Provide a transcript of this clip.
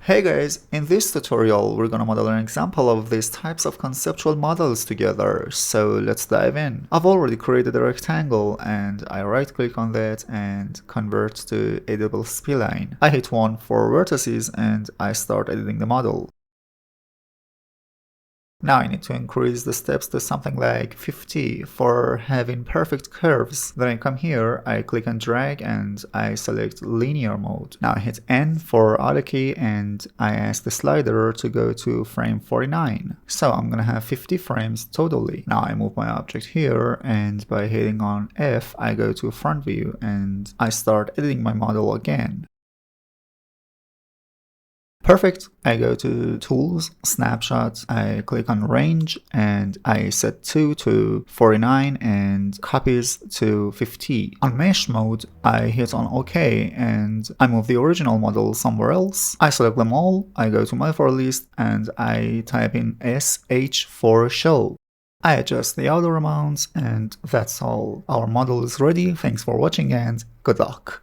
Hey guys, in this tutorial we're gonna model an example of these types of conceptual models together, so let's dive in. I've already created a rectangle and I right click on that and convert to editable spline. I hit 1 for vertices and I start editing the model. Now I need to increase the steps to something like 50 for having perfect curves. Then I come here, I click and drag and I select linear mode. Now I hit N for auto key and I ask the slider to go to frame 49. So I'm gonna have 50 frames totally. Now I move my object here and by hitting on F I go to front view and I start editing my model again. Perfect. I go to Tools, Snapshots, I click on Range, and I set 2 to 49 and Copies to 50. On Mesh mode, I hit on OK, and I move the original model somewhere else. I select them all, I go to my for list, and I type in SH for show. I adjust the outer amounts, and that's all. Our model is ready. Thanks for watching, and good luck.